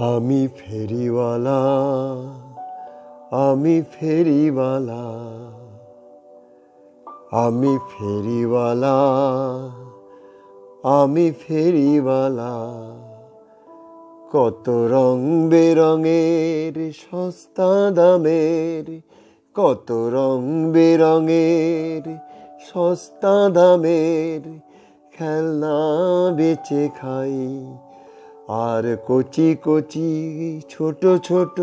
আমি ফেরিওয়ালা, আমি ফেরিওয়ালা, আমি ফেরিওয়ালা, আমি ফেরিওয়ালা। কত রং বেরঙের সস্তা দামের, কত রং বেরঙের সস্তা দামের খেলনা বেচে খাই। আর কচি কচি ছোট ছোট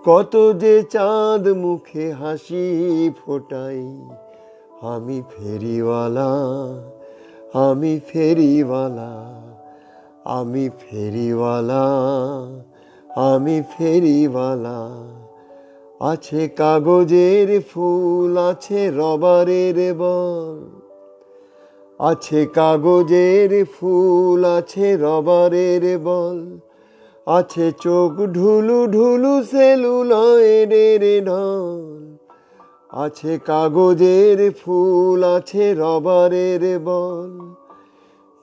কত যে চাঁদ মুখে হাসি ফোটাই। আমি ফেরিওয়ালা, আমি ফেরিওয়ালা, আমি ফেরিওয়ালা, আমি ফেরিওয়ালা। আছে কাগজের ফুল, আছে রবারের বল, আছে কাগজের ফুল, আছে রবারের বল, আছে চোখ ঢুলু ঢুলু সেলুলয়েডের ঢল। আছে কাগজের ফুল, আছে রবারের বল,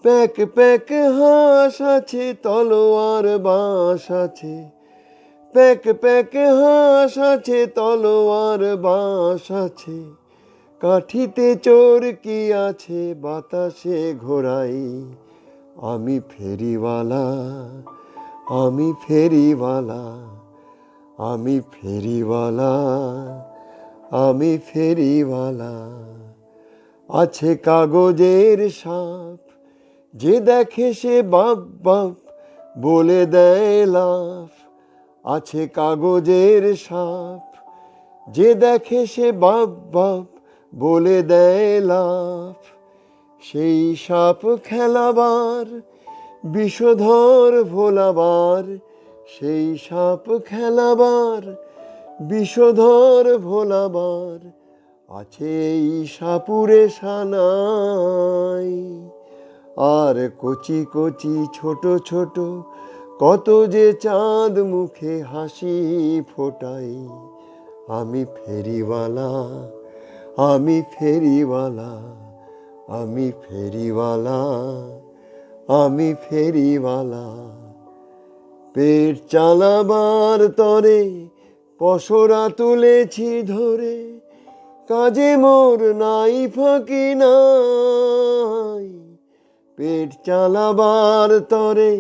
প্যাক প্যাক হাঁস আছে, তলোয়ার বাঁশ আছে, প্যাক প্যাক হাঁস আছে, তলোয়ার বাঁশ আছে। কাঠিতে চোরকি আছে, বাতাসে ঘোরাই। আমি ফেরিওয়ালা, আমি ফেরিওয়ালা, আমি ফেরিওয়ালা, আমি ফেরিওয়ালা। আছে কাগজের সাপ, যে দেখে সে বাপ বাপ বলে দেয় লাফ। আছে কাগজের সাপ, যে দেখে সে বাপ বাপ বলে দেয় লাফ। সেই সাপ খেলাবার, বিষধর ভোলাবার, সেই সাপ খেলাবার, বিষধর ভোলাবার। আছে এই সাপুরে সানাই। আর কচি কচি ছোট ছোট কত যে চাঁদ মুখে হাসি ফোটাই। আমি ফেরিওয়ালা, আমি ফেরিওয়ালা, আমি ফেরিওয়ালা, আমি ফেরিওয়ালা। পেট চালাবার তরে পসরা তুলেছি ধরে, কাজে মোর নাই ফাঁকি নাই। পেট চালাবার তরে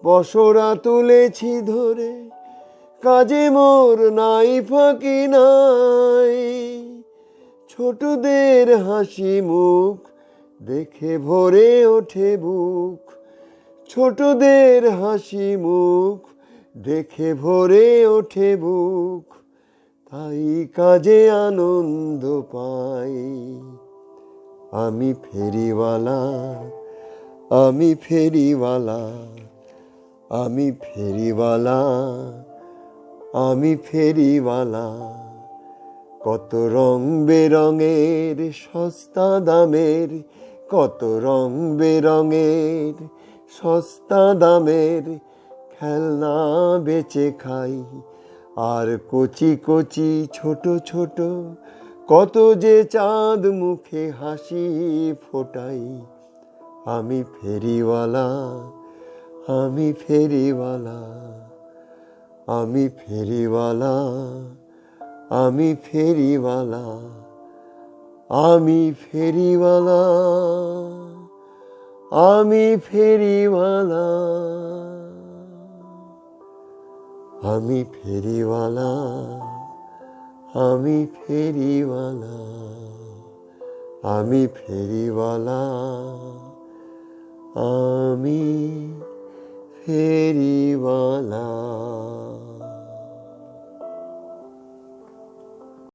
পসরা তুলেছি ধরে, কাজে মোর নাই ফাঁকি নাই। ছোটদের হাসি মুখ দেখে ভরে ওঠে বুক, ছোটদের হাসি মুখ দেখে ভরে ওঠে বুক। তাই কাজে আনন্দ পাই। আমি ফেরিওয়ালা, আমি ফেরিওয়ালা, আমি ফেরিওয়ালা, আমি ফেরিওয়ালা। কত রং বেরঙের সস্তা দামের, কত রং বেরঙের সস্তা দামের খেলনা বেচে খাই। আর কচি কচি ছোট ছোট কত যে চাঁদ মুখে হাসি ফোটাই। আমি ফেরিওয়ালা, আমি ফেরিওয়ালা, আমি ফেরিওয়ালা, আমি ফেরিওয়ালা, আমি ফেরিওয়ালা, আমি ফেরিওয়ালা, আমি ফেরিওয়ালা, আমি ফেরিওয়ালা, আমি ফেরিওয়ালা, আমি ফেরিওয়ালা।